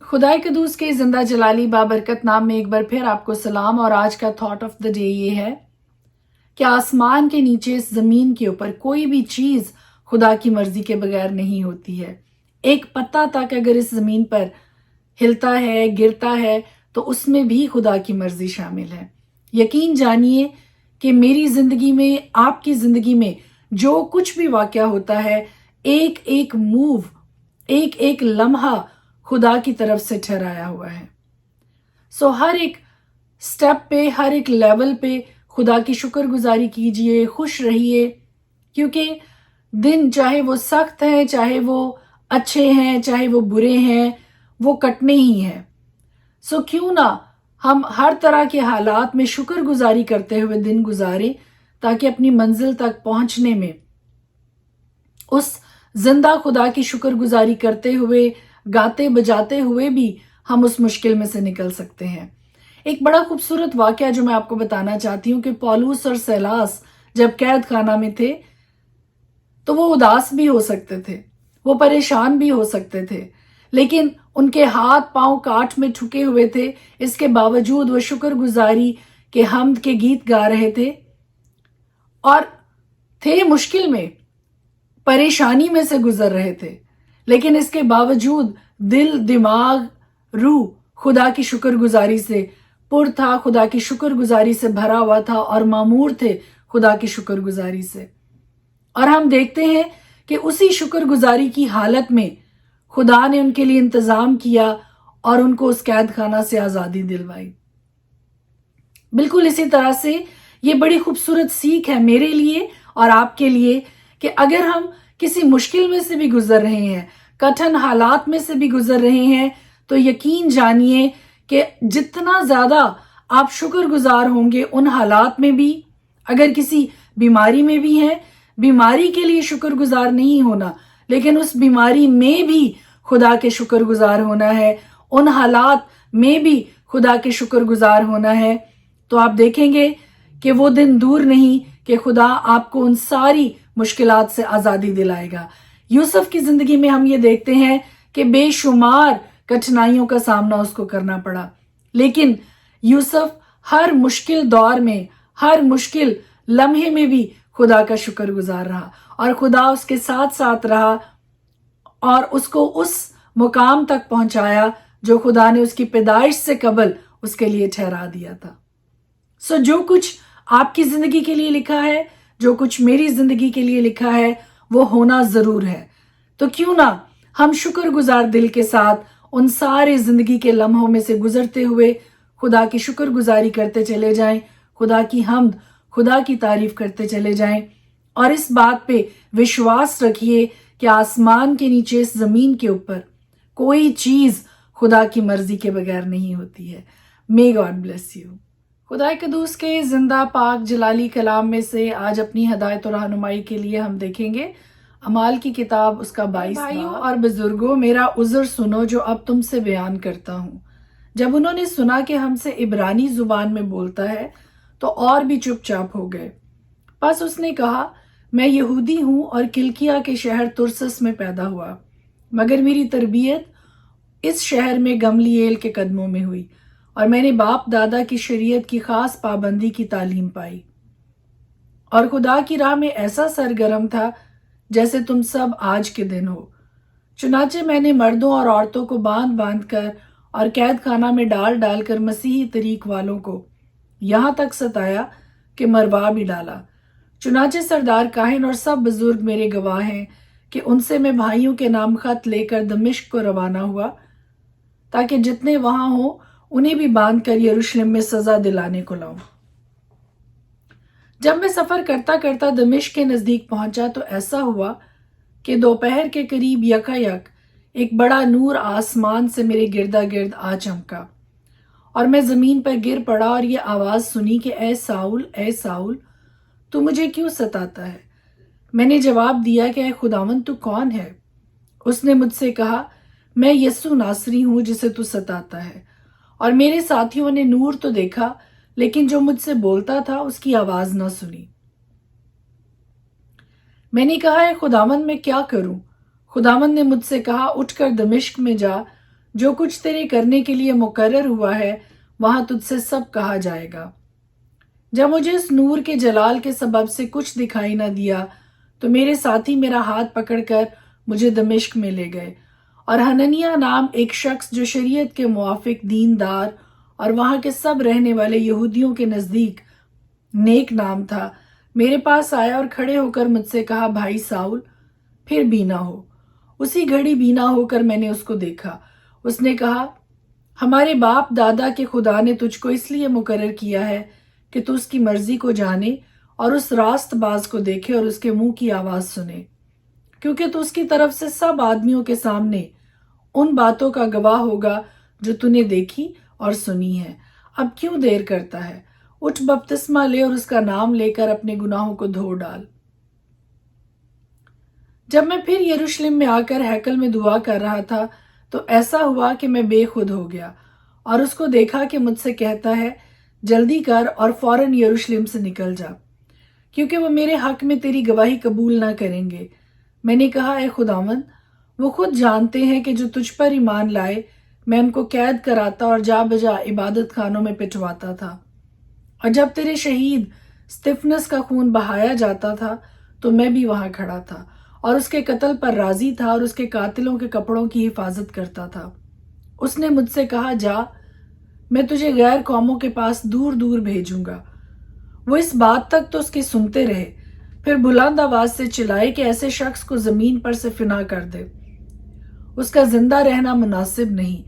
خدائے قدوس کے زندہ جلالی بابرکت نام میں ایک بار پھر آپ کو سلام، اور آج کا تھاٹ آف دا ڈے یہ ہے کہ آسمان کے نیچے اس زمین کے اوپر کوئی بھی چیز خدا کی مرضی کے بغیر نہیں ہوتی ہے۔ ایک پتا تک اگر اس زمین پر ہلتا ہے، گرتا ہے، تو اس میں بھی خدا کی مرضی شامل ہے۔ یقین جانیے کہ میری زندگی میں، آپ کی زندگی میں جو کچھ بھی واقعہ ہوتا ہے، ایک ایک موو، ایک ایک لمحہ خدا کی طرف سے ٹھہرایا ہوا ہے۔ ہر ایک سٹیپ پہ، ہر ایک لیول پہ خدا کی شکر گزاری کیجئے، خوش رہیے، کیونکہ دن چاہے وہ سخت ہیں، چاہے وہ اچھے ہیں، چاہے وہ برے ہیں، وہ کٹنے ہی ہیں۔ کیوں نہ ہم ہر طرح کے حالات میں شکر گزاری کرتے ہوئے دن گزاریں، تاکہ اپنی منزل تک پہنچنے میں اس زندہ خدا کی شکر گزاری کرتے ہوئے، گاتے بجاتے ہوئے بھی ہم اس مشکل میں سے نکل سکتے ہیں۔ ایک بڑا خوبصورت واقعہ جو میں آپ کو بتانا چاہتی ہوں کہ پولس اور سیلاس جب قید خانہ میں تھے تو وہ اداس بھی ہو سکتے تھے، وہ پریشان بھی ہو سکتے تھے، لیکن ان کے ہاتھ پاؤں کاٹ میں ٹھکے ہوئے تھے۔ اس کے باوجود وہ شکر گزاری کے حمد کے گیت گا رہے تھے، اور تھے مشکل میں، پریشانی میں سے گزر رہے تھے، لیکن اس کے باوجود دل، دماغ، روح خدا کی شکر گزاری سے پر تھا، خدا کی شکر گزاری سے بھرا ہوا تھا، اور معمور تھے خدا کی شکر گزاری سے۔ اور ہم دیکھتے ہیں کہ اسی شکر گزاری کی حالت میں خدا نے ان کے لیے انتظام کیا اور ان کو اس قید خانہ سے آزادی دلوائی۔ بالکل اسی طرح سے یہ بڑی خوبصورت سیکھ ہے میرے لیے اور آپ کے لیے کہ اگر ہم کسی مشکل میں سے بھی گزر رہے ہیں، کٹھن حالات میں سے بھی گزر رہے ہیں، تو یقین جانیے کہ جتنا زیادہ آپ شکر گزار ہوں گے ان حالات میں بھی، اگر کسی بیماری میں بھی ہیں، بیماری کے لیے شکر گزار نہیں ہونا، لیکن اس بیماری میں بھی خدا کے شکر گزار ہونا ہے، ان حالات میں بھی خدا کے شکر گزار ہونا ہے، تو آپ دیکھیں گے کہ وہ دن دور نہیں کہ خدا آپ کو ان ساری مشکلات سے آزادی دلائے گا۔ یوسف کی زندگی میں ہم یہ دیکھتے ہیں کہ بے شمار کٹھنائیوں کا سامنا اس کو کرنا پڑا، لیکن یوسف ہر مشکل دور میں، ہر مشکل لمحے میں بھی خدا کا شکر گزار رہا، اور خدا اس کے ساتھ ساتھ رہا اور اس کو اس مقام تک پہنچایا جو خدا نے اس کی پیدائش سے قبل اس کے لیے ٹھہرا دیا تھا۔ جو کچھ آپ کی زندگی کے لیے لکھا ہے، جو کچھ میری زندگی کے لیے لکھا ہے، وہ ہونا ضرور ہے۔ تو کیوں نہ ہم شکر گزار دل کے ساتھ ان سارے زندگی کے لمحوں میں سے گزرتے ہوئے خدا کی شکر گزاری کرتے چلے جائیں، خدا کی حمد، خدا کی تعریف کرتے چلے جائیں، اور اس بات پہ وشواس رکھیے کہ آسمان کے نیچے اس زمین کے اوپر کوئی چیز خدا کی مرضی کے بغیر نہیں ہوتی ہے۔ May God bless you۔ خدا قدوس کے زندہ پاک جلالی کلام میں سے آج اپنی ہدایت و رہنمائی کے لیے ہم دیکھیں گے اعمال کی کتاب، اس کا 22 بھائیوں اور بزرگوں، میرا عذر سنو جو اب تم سے بیان کرتا ہوں۔ جب انہوں نے سنا کہ ہم سے عبرانی زبان میں بولتا ہے تو اور بھی چپ چاپ ہو گئے۔ پس اس نے کہا، میں یہودی ہوں اور کلکیا کے شہر ترسس میں پیدا ہوا، مگر میری تربیت اس شہر میں گملییل کے قدموں میں ہوئی، اور میں نے باپ دادا کی شریعت کی خاص پابندی کی تعلیم پائی، اور خدا کی راہ میں ایسا سرگرم تھا جیسے تم سب آج کے دن ہو۔ چنانچہ میں نے مردوں اور عورتوں کو باندھ باندھ کر اور قید خانہ میں ڈال ڈال کر مسیحی طریق والوں کو یہاں تک ستایا کہ مروا بھی ڈالا۔ چنانچہ سردار کاہن اور سب بزرگ میرے گواہ ہیں کہ ان سے میں بھائیوں کے نام خط لے کر دمشق کو روانہ ہوا، تاکہ جتنے وہاں ہوں انہیں بھی باندھ کر یروشلم میں سزا دلانے کو لاؤں۔ جب میں سفر کرتا کرتا دمشق کے نزدیک پہنچا تو ایسا ہوا کہ دوپہر کے قریب یکایک ایک بڑا نور آسمان سے میرے گردا گرد آ چمکا، اور میں زمین پر گر پڑا اور یہ آواز سنی کہ اے ساؤل، اے ساؤل، تو مجھے کیوں ستاتا ہے؟ میں نے جواب دیا کہ اے خداوند، تو کون ہے؟ اس نے مجھ سے کہا، میں یسوع ناصری ہوں جسے تو ستاتا ہے۔ اور میرے ساتھیوں نے نور تو دیکھا، لیکن جو مجھ سے بولتا تھا اس کی آواز نہ سنی۔ میں نے کہا، اے خداوند، میں کیا کروں؟ خداوند نے مجھ سے کہا، اٹھ کر دمشق میں جا، جو کچھ تیرے کرنے کے لیے مقرر ہوا ہے وہاں تجھ سے سب کہا جائے گا۔ جب مجھے اس نور کے جلال کے سبب سے کچھ دکھائی نہ دیا تو میرے ساتھی میرا ہاتھ پکڑ کر مجھے دمشق میں لے گئے، اور حننیہ نام ایک شخص جو شریعت کے موافق دیندار اور وہاں کے سب رہنے والے یہودیوں کے نزدیک نیک نام تھا، میرے پاس آیا اور کھڑے ہو کر مجھ سے کہا، بھائی ساؤل، پھر بینا ہو۔ اسی گھڑی بینا ہو کر میں نے اس کو دیکھا۔ اس نے کہا، ہمارے باپ دادا کے خدا نے تجھ کو اس لیے مقرر کیا ہے کہ تو اس کی مرضی کو جانے اور اس راست باز کو دیکھے اور اس کے منہ کی آواز سنے، کیونکہ تو اس کی طرف سے سب آدمیوں کے سامنے ان باتوں کا گواہ ہوگا جو تو نے دیکھی اور سنی ہے۔ اب کیوں دیر کرتا ہے؟ اٹھ بپتسمہ لے اور اس کا نام لے کر اپنے گناہوں کو دھو ڈال۔ جب میں پھر یروشلم میں آ کر ہیکل میں دعا کر رہا تھا تو ایسا ہوا کہ میں بے خود ہو گیا اور اس کو دیکھا کہ مجھ سے کہتا ہے، جلدی کر اور فوراً یروشلم سے نکل جا، کیونکہ وہ میرے حق میں تیری گواہی قبول نہ کریں گے۔ میں نے کہا، اے خداوند، وہ خود جانتے ہیں کہ جو تجھ پر ایمان لائے میں ان کو قید کراتا اور جا بجا عبادت خانوں میں پٹواتا تھا، اور جب تیرے شہید استفنس کا خون بہایا جاتا تھا تو میں بھی وہاں کھڑا تھا اور اس کے قتل پر راضی تھا اور اس کے قاتلوں کے کپڑوں کی حفاظت کرتا تھا۔ اس نے مجھ سے کہا، جا، میں تجھے غیر قوموں کے پاس دور دور بھیجوں گا۔ وہ اس بات تک تو اس کی سنتے رہے، پھر بلند آواز سے چلائے کہ ایسے شخص کو زمین پر سے فنا کر دے، اس کا زندہ رہنا مناسب نہیں۔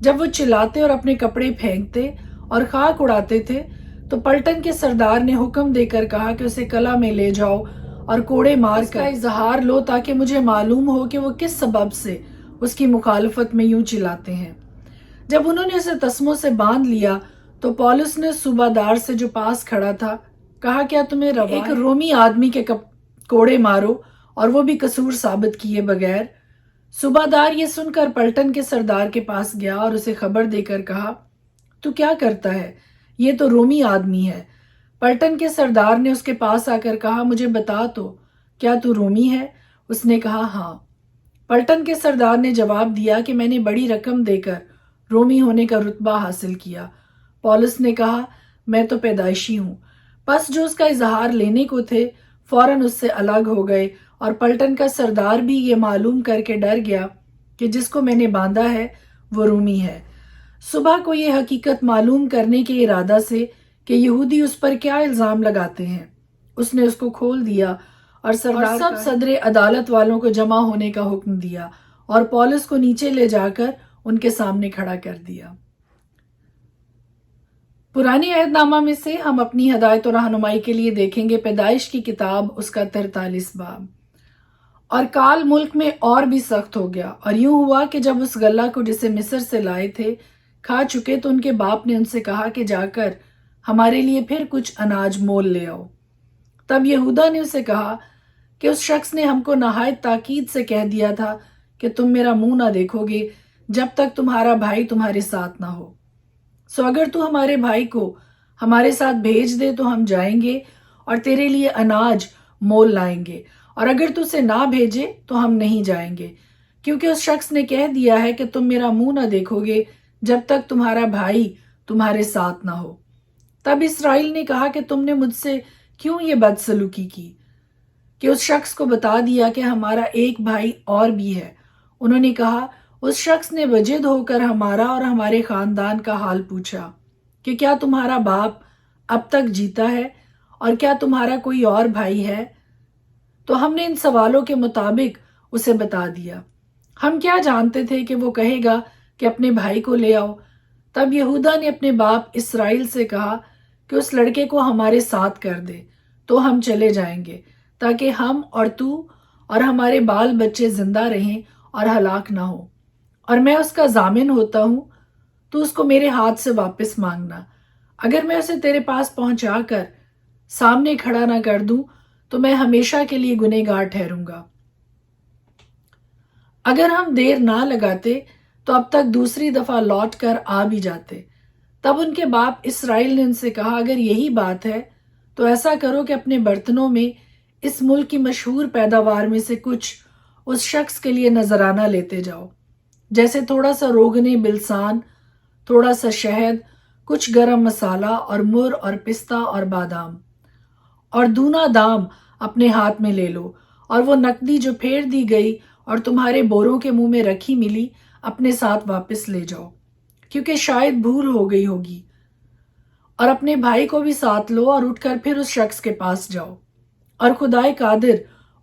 جب وہ چلاتے اور اپنے کپڑے پھینکتے اور خاک اڑاتے تھے تو پلٹن کے سردار نے حکم دے کر کہا کہ اسے کلا میں لے جاؤ اور کوڑے مار کر اظہار لو، تاکہ مجھے معلوم ہو کہ وہ کس سبب سے اس کی مخالفت میں یوں چلاتے ہیں۔ جب انہوں نے اسے تسموں سے باندھ لیا تو پولس نے صوبہ دار سے جو پاس کھڑا تھا کہا، کیا تمہیں روا ہے ایک رومی آدمی کے کوڑے مارو اور وہ بھی قصور ثابت کیے بغیر؟ صوبہ دار یہ سن کر پلٹن کے سردار کے پاس گیا اور اسے خبر دے کر کہا، تو کیا کرتا ہے؟ یہ تو رومی آدمی ہے۔ پلٹن کے سردار نے اس کے پاس آ کر کہا، مجھے بتا تو، کیا تو رومی ہے؟ اس نے کہا، ہاں۔ پلٹن کے سردار نے جواب دیا کہ میں نے بڑی رقم دے کر رومی ہونے کا رتبہ حاصل کیا۔ پولس نے کہا، میں تو پیدائشی ہوں۔ پس جو اس کا اظہار لینے کو تھے فوراً اس سے الگ ہو گئے، اور پلٹن کا سردار بھی یہ معلوم کر کے ڈر گیا کہ جس کو میں نے باندھا ہے وہ رومی ہے۔ صبح کو یہ حقیقت معلوم کرنے کے ارادہ سے کہ یہودی اس پر کیا الزام لگاتے ہیں، اس نے اس کو کھول دیا اور سب صدر عدالت والوں کو جمع ہونے کا حکم دیا اور پولس کو نیچے لے جا کر ان کے سامنے کھڑا کر دیا۔ پرانے عہد نامہ میں سے ہم اپنی ہدایت و رہنمائی کے لیے دیکھیں گے پیدائش کی کتاب، اس کا 43 باب۔ اور کال ملک میں اور بھی سخت ہو گیا، اور یوں ہوا کہ جب اس غلہ کو جسے مصر سے لائے تھے کھا چکے تو ان کے باپ نے ان سے کہا کہ جا کر ہمارے لیے پھر کچھ اناج مول لے آؤ۔ تب یہودا نے اسے کہا کہ اس شخص نے ہم کو نہایت تاکید سے کہہ دیا تھا کہ تم میرا منہ نہ دیکھو گے جب تک تمہارا بھائی تمہارے ساتھ نہ ہو۔ سو اگر تو ہمارے بھائی کو ہمارے ساتھ بھیج دے تو ہم جائیں گے اور تیرے لیے اناج مول لائیں گے، اور اگر تو اسے نہ بھیجے تو ہم نہیں جائیں گے، کیونکہ اس شخص نے کہہ دیا ہے کہ تم میرا منہ نہ دیکھو گے جب تک تمہارا بھائی تمہارے ساتھ نہ ہو۔ تب اسرائیل نے کہا کہ تم نے مجھ سے کیوں یہ بدسلوکی کی کہ اس شخص کو بتا دیا کہ ہمارا ایک بھائی اور بھی ہے۔ انہوں نے کہا، اس شخص نے وجد ہو کر ہمارا اور ہمارے خاندان کا حال پوچھا کہ کیا تمہارا باپ اب تک جیتا ہے اور کیا تمہارا کوئی اور بھائی ہے؟ تو ہم نے ان سوالوں کے مطابق اسے بتا دیا۔ ہم کیا جانتے تھے کہ وہ کہے گا کہ اپنے بھائی کو لے آؤ۔ تب یہودا نے اپنے باپ اسرائیل سے کہا کہ اس لڑکے کو ہمارے ساتھ کر دے تو ہم چلے جائیں گے، تاکہ ہم اور تو اور ہمارے بال بچے زندہ رہیں اور ہلاک نہ ہو، اور میں اس کا ضامن ہوتا ہوں، تو اس کو میرے ہاتھ سے واپس مانگنا۔ اگر میں اسے تیرے پاس پہنچا کر سامنے کھڑا نہ کر دوں تو میں ہمیشہ کے لیے گنہگار ٹھہروں گا۔ اگر ہم دیر نہ لگاتے تو اب تک دوسری دفعہ لوٹ کر آ بھی جاتے۔ تب ان کے باپ اسرائیل نے ان سے کہا، اگر یہی بات ہے تو ایسا کرو کہ اپنے برتنوں میں اس ملک کی مشہور پیداوار میں سے کچھ اس شخص کے لیے نذرانہ لیتے جاؤ۔ جیسے تھوڑا سا روغن بلسان، تھوڑا سا شہد، کچھ گرم مسالہ اور مر اور پستہ اور بادام، اور دونا دام اپنے ہاتھ میں لے لو، اور وہ نقدی جو پھیر دی گئی اور تمہارے بوروں کے منہ میں رکھی ملی اپنے ساتھ واپس لے جاؤ، کیونکہ شاید بھول ہو گئی ہوگی۔ اور اپنے بھائی کو بھی ساتھ لو اور اٹھ کر پھر اس شخص کے پاس جاؤ، اور خدائے قادر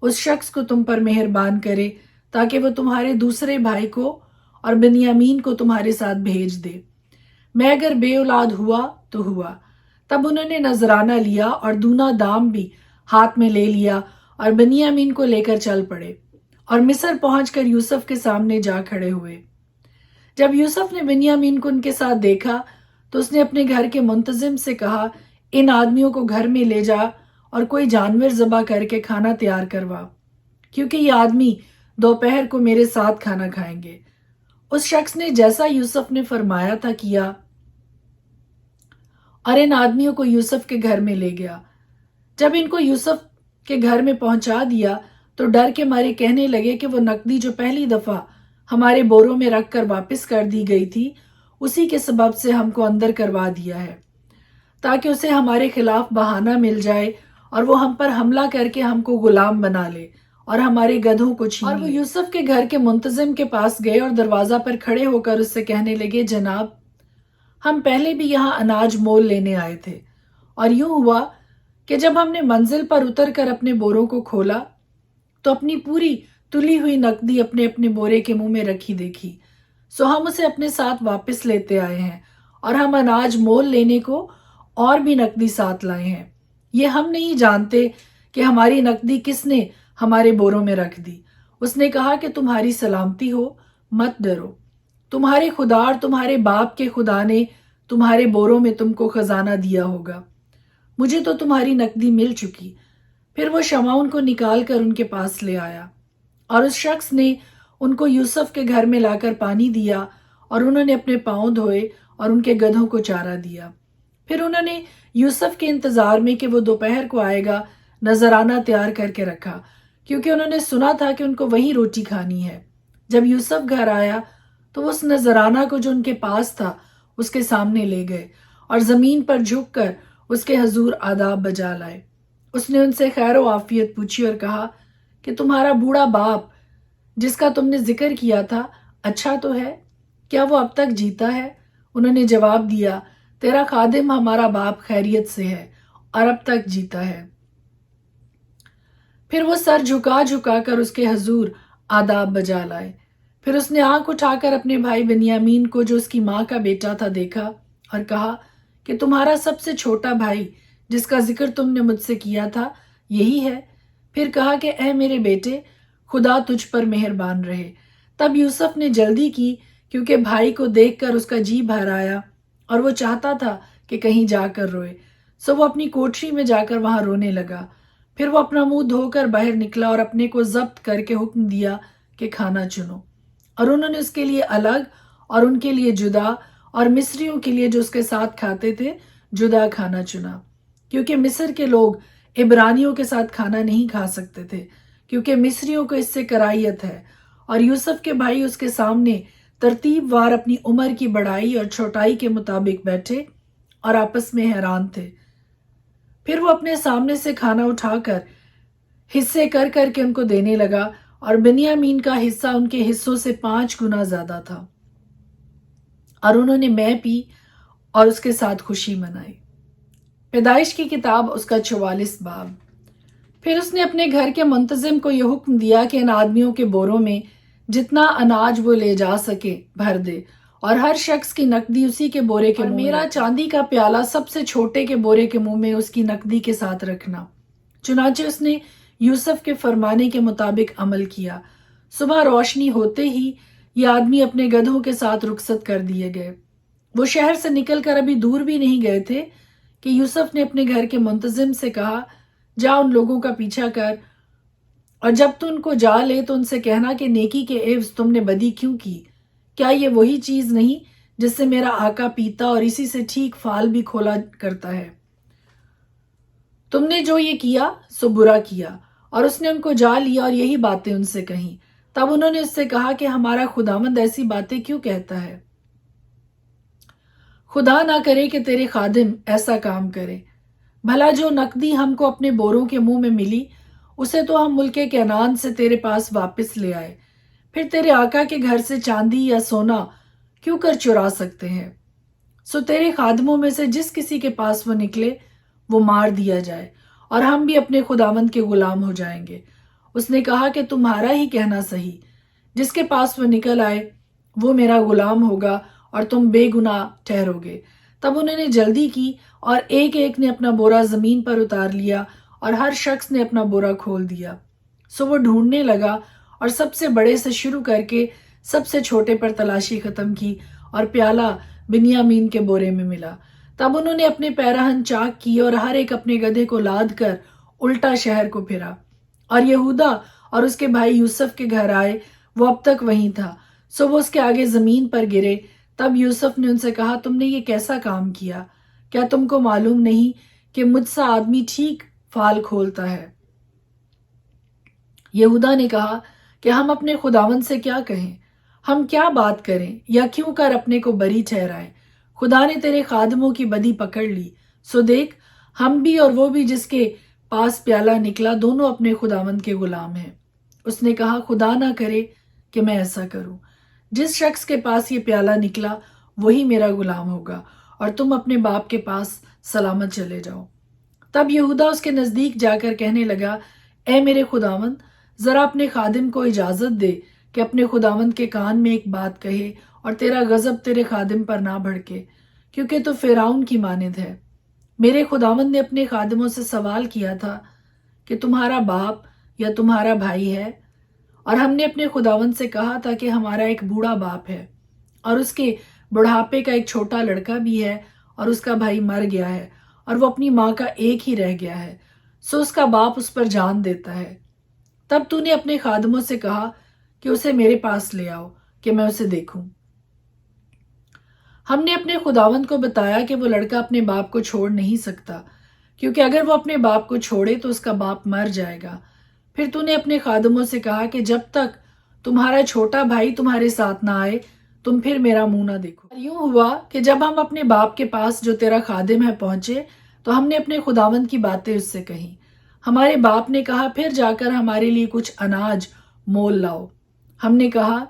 اس شخص کو تم پر مہربان کرے تاکہ وہ تمہارے دوسرے بھائی کو اور بنیامین کو تمہارے ساتھ بھیج دے۔ میں اگر بے اولاد ہوا تو ہوا۔ تب انہوں نے نذرانہ لیا اور دونا دام بھی ہاتھ میں لے لیا اور بنیامین کو لے کر چل پڑے، اور مصر پہنچ کر یوسف کے سامنے جا کھڑے ہوئے۔ جب یوسف نے بنیامین کو ان کے ساتھ دیکھا تو اس نے اپنے گھر کے منتظم سے کہا، ان آدمیوں کو گھر میں لے جا اور کوئی جانور ذبح کر کے کھانا تیار کروا، کیونکہ یہ آدمی دوپہر کو میرے ساتھ کھانا کھائیں گے۔ اس شخص نے جیسا یوسف نے فرمایا تھا کیا، اور ان آدمیوں کو یوسف کے گھر میں لے گیا۔ جب ان کو یوسف کے گھر میں پہنچا دیا تو ڈر کے مارے کہنے لگے کہ وہ نقدی جو پہلی دفعہ ہمارے بوروں میں رکھ کر واپس کر دی گئی تھی، اسی کے سبب سے ہم کو اندر کروا دیا ہے، تاکہ اسے ہمارے خلاف بہانہ مل جائے اور وہ ہم پر حملہ کر کے ہم کو غلام بنا لے اور ہمارے گدھوں کو چھین لے۔ اور وہ یوسف کے گھر کے منتظم کے پاس گئے اور دروازہ پر کھڑے ہو کر اس سے کہنے لگے، جناب، ہم پہلے بھی یہاں اناج مول لینے آئے تھے، اور یوں ہوا کہ جب ہم نے منزل پر اتر کر اپنے بوروں کو کھولا تو اپنی پوری تلی ہوئی نقدی اپنے اپنے بورے کے منہ میں رکھی دیکھی، سو ہم اسے اپنے ساتھ واپس لیتے آئے ہیں، اور ہم اناج مول لینے کو اور بھی نقدی ساتھ لائے ہیں۔ یہ ہم نہیں جانتے کہ ہماری نقدی کس نے ہمارے بوروں میں رکھ دی۔ اس نے کہا کہ تمہاری سلامتی ہو، مت ڈرو، تمہارے خدا اور تمہارے باپ کے خدا نے تمہارے بوروں میں تم کو خزانہ دیا ہوگا۔ مجھے تو تمہاری نقدی مل چکی۔ پھر وہ شمعون کو نکال کر ان کے پاس لے آیا، اور اس شخص نے ان کو یوسف کے گھر میں لا کر پانی دیا، اور انہوں نے اپنے پاؤں دھوئے اور ان کے گدھوں کو چارہ دیا۔ پھر انہوں نے یوسف کے انتظار میں کہ وہ دوپہر کو آئے گا نذرانہ تیار کر کے رکھا، کیونکہ انہوں نے سنا تھا کہ ان کو وہی روٹی کھانی ہے۔ جب یوسف گھر آیا تو اس نذرانہ کو جو ان کے پاس تھا اس کے سامنے لے گئے، اور زمین پر جھک کر اس کے حضور آداب بجا لائے۔ اس نے ان سے خیر و عافیت پوچھی اور کہا کہ تمہارا بوڑھا باپ جس کا تم نے ذکر کیا تھا اچھا تو ہے؟ کیا وہ اب تک جیتا ہے؟ انہوں نے جواب دیا، تیرا خادم ہمارا باپ خیریت سے ہے اور اب تک جیتا ہے۔ پھر وہ سر جھکا جھکا کر اس کے حضور آداب بجا لائے۔ پھر اس نے آنکھ اٹھا کر اپنے بھائی بنیامین کو جو اس کی ماں کا بیٹا تھا دیکھا اور کہا کہ تمہارا سب سے چھوٹا بھائی جس کا ذکر تم نے مجھ سے کیا تھا یہی ہے۔ پھر کہا کہ اے میرے بیٹے، خدا تجھ پر مہربان رہے۔ تب یوسف نے جلدی کی، کیونکہ بھائی کو دیکھ کر اس کا جی بھر آیا اور وہ چاہتا تھا کہ کہیں جا کر روئے، سو وہ اپنی کوٹری میں جا کر وہاں رونے لگا۔ پھر وہ اپنا منہ دھو کر باہر نکلا اور اپنے کو ضبط کر کے حکم دیا کہ کھانا چنو، اور انہوں نے اس کے لیے الگ اور ان کے لیے جدا اور مصریوں کے لیے جو اس کے ساتھ کھاتے تھے جدا کھانا چنا، کیونکہ مصر کے لوگ عبرانیوں کے ساتھ کھانا نہیں کھا سکتے تھے، کیونکہ مصریوں کو اس سے کراہیت ہے۔ اور یوسف کے بھائی اس کے سامنے ترتیب وار اپنی عمر کی بڑائی اور چھوٹائی کے مطابق بیٹھے اور آپس میں حیران تھے۔ پھر وہ اپنے سامنے سے کھانا اٹھا کر حصے کر کر کے ان کو دینے لگا، اور بنیامین کا حصہ ان کے حصوں سے 5 گنا زیادہ تھا، اور انہوں نے میں پی اور اس کے ساتھ خوشی منائی۔ پیدائش کی کتاب اس کا 44 باب۔ پھر اس نے اپنے گھر کے منتظم کو یہ حکم دیا کہ ان آدمیوں کے بوروں میں جتنا اناج وہ لے جا سکے بھر دے، اور ہر شخص کی نقدی اسی کے بورے کے منہ میں، میرا چاندی کا پیالہ سب سے چھوٹے کے بورے کے منہ میں اس کی نقدی کے ساتھ رکھنا۔ چنانچہ اس نے یوسف کے فرمانے کے مطابق عمل کیا۔ صبح روشنی ہوتے ہی یہ آدمی اپنے گدھوں کے ساتھ رخصت کر دیے گئے۔ وہ شہر سے نکل کر ابھی دور بھی نہیں گئے تھے کہ یوسف نے اپنے گھر کے منتظم سے کہا، جا ان لوگوں کا پیچھا کر، اور جب تو ان کو جا لے تو ان سے کہنا کہ نیکی کے عوض تم نے بدی کیوں کی؟ کیا یہ وہی چیز نہیں جس سے میرا آقا پیتا اور اسی سے ٹھیک فال بھی کھولا کرتا ہے؟ تم نے جو یہ کیا سو برا کیا۔ اور اس نے ان کو جا لیا اور یہی باتیں ان سے کہیں۔ تب انہوں نے اس سے کہا کہ ہمارا خداوند ایسی باتیں کیوں کہتا ہے؟ خدا نہ کرے کہ تیرے خادم ایسا کام کرے، بھلا جو نقدی ہم کو اپنے بوروں کے منہ میں ملی اسے تو ہم ملک کنعان سے تیرے پاس واپس لے آئے، پھر تیرے آقا کے گھر سے چاندی یا سونا کیوں کر چرا سکتے ہیں؟ سو تیرے خادموں میں سے جس کسی کے پاس وہ نکلے وہ مار دیا جائے، اور ہم بھی اپنے خداوند کے غلام ہو جائیں گے۔ اس نے کہا کہ تمہارا ہی کہنا صحیح، جس کے پاس وہ نکل آئے وہ میرا غلام ہوگا اور تم بے گناہ ٹھہرو گے۔ تب انہوں نے جلدی کی اور ایک ایک نے اپنا بورا زمین پر اتار لیا اور ہر شخص نے اپنا بورا کھول دیا۔ سو وہ ڈھونڈنے لگا اور سب سے بڑے سے شروع کر کے سب سے چھوٹے پر تلاشی ختم کی، اور پیالہ بنیامین کے بورے میں ملا۔ تب انہوں نے اپنے پیراہن چاک کیے اور ہر ایک اپنے گدھے کو لاد کر الٹا شہر کو پھرا، اور یہودا اور اس کے بھائی یوسف کے گھر آئے، وہ اب تک وہیں تھا۔ سو وہ اس کے آگے زمین پر گرے۔ تب یوسف نے ان سے کہا، تم نے یہ کیسا کام کیا؟ کیا تم کو معلوم نہیں کہ مجھ سا آدمی ٹھیک فال کھولتا ہے؟ یہودا نے کہا کہ ہم اپنے خداوند سے کیا کہیں؟ ہم کیا بات کریں یا کیوں کر اپنے کو بری ٹھہرائیں؟ خدا نے تیرے خادموں کی بدی پکڑ لی، سو دیکھ ہم بھی اور وہ بھی جس کے پاس پیالہ نکلا دونوں اپنے خداوند کے غلام ہیں۔ اس نے کہا، خدا نہ کرے کہ میں ایسا کروں۔ جس شخص کے پاس یہ پیالہ نکلا وہی میرا غلام ہوگا، اور تم اپنے باپ کے پاس سلامت چلے جاؤ۔ تب یہودا اس کے نزدیک جا کر کہنے لگا، اے میرے خداوند، ذرا اپنے خادم کو اجازت دے کہ اپنے خداوند کے کان میں ایک بات کہے، اور تیرا غضب تیرے خادم پر نہ بھڑکے، کیونکہ تو فرعون کی مانند ہے۔ میرے خداوند نے اپنے خادموں سے سوال کیا تھا کہ تمہارا باپ یا تمہارا بھائی ہے؟ اور ہم نے اپنے خداوند سے کہا تھا کہ ہمارا ایک بوڑھا باپ ہے، اور اس کے بڑھاپے کا ایک چھوٹا لڑکا بھی ہے، اور اس کا بھائی مر گیا ہے، اور وہ اپنی ماں کا ایک ہی رہ گیا ہے، سو اس کا باپ اس پر جان دیتا ہے۔ تب تو نے اپنے خادموں سے کہا کہ اسے میرے پاس لے آؤ کہ میں اسے دیکھوں۔ ہم نے اپنے خداوند کو بتایا کہ وہ لڑکا اپنے باپ کو چھوڑ نہیں سکتا، کیونکہ اگر وہ اپنے باپ کو چھوڑے تو اس کا باپ مر جائے گا۔ پھر تو نے اپنے خادموں سے کہا کہ جب تک تمہارا چھوٹا بھائی تمہارے ساتھ نہ آئے تم پھر میرا منہ نہ دیکھو۔ یوں ہوا کہ جب ہم اپنے باپ کے پاس جو تیرا خادم ہے پہنچے تو ہم نے اپنے خداوند کی باتیں اس سے کہیں۔ ہمارے باپ نے کہا، پھر جا کر ہمارے لیے کچھ اناج مول لاؤ۔ ہم نے کہا،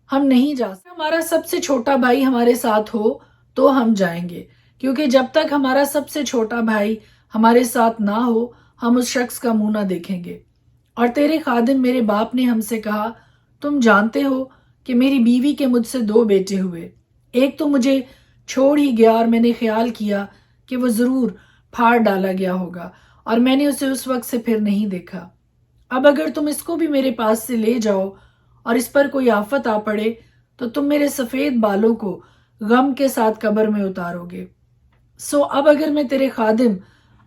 ہم نہیں جا سکتے، ہمارا سب سے چھوٹا بھائی ہمارے ساتھ ہو تو ہم جائیں گے، کیونکہ جب تک ہمارا سب سے چھوٹا بھائی ہمارے ساتھ نہ ہو ہم اس شخص کا منہ نہ دیکھیں گے۔ اور تیرے خادم میرے باپ نے ہم سے کہا، تم جانتے ہو کہ میری بیوی کے مجھ سے 2 بیٹے ہوئے، ایک تو مجھے چھوڑ ہی گیا اور میں نے خیال کیا کہ وہ ضرور پھاڑ ڈالا گیا ہوگا، اور میں نے اسے اس وقت سے پھر نہیں دیکھا۔ اب اگر تم اس کو بھی میرے پاس سے لے جاؤ اور اس پر کوئی آفت آ پڑے تو تم میرے سفید بالوں کو غم کے ساتھ قبر میں اتارو گے۔ سو اب اگر میں تیرے خادم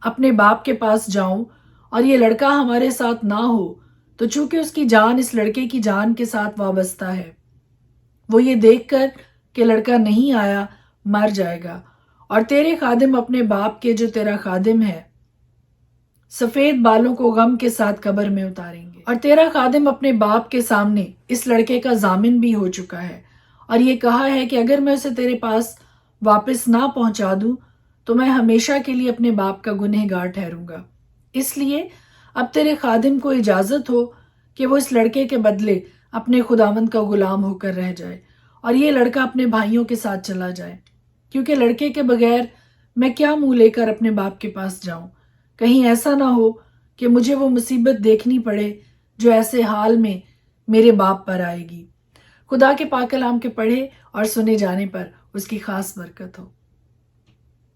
اپنے باپ کے پاس جاؤں اور یہ لڑکا ہمارے ساتھ نہ ہو تو چونکہ اس کی جان اس لڑکے کی جان کے ساتھ وابستہ ہے، وہ یہ دیکھ کر کہ لڑکا نہیں آیا مر جائے گا، اور تیرے خادم اپنے باپ کے جو تیرا خادم ہے سفید بالوں کو غم کے ساتھ قبر میں اتاریں گے۔ اور تیرا خادم اپنے باپ کے سامنے اس لڑکے کا ضامن بھی ہو چکا ہے، اور یہ کہا ہے کہ اگر میں اسے تیرے پاس واپس نہ پہنچا دوں تو میں ہمیشہ کے لیے اپنے باپ کا گنہگار ٹھہروں گا۔ اس لیے اب تیرے خادم کو اجازت ہو کہ وہ اس لڑکے کے بدلے اپنے خداوند کا غلام ہو کر رہ جائے، اور یہ لڑکا اپنے بھائیوں کے ساتھ چلا جائے، کیونکہ لڑکے کے بغیر میں کیا منہ لے کر اپنے باپ کے پاس جاؤں؟ کہیں ایسا نہ ہو کہ مجھے وہ مصیبت دیکھنی پڑے جو ایسے حال میں میرے باپ پر آئے گی۔ خدا کے پاک کلام کے پڑھے اور سنے جانے پر اس کی خاص برکت ہو۔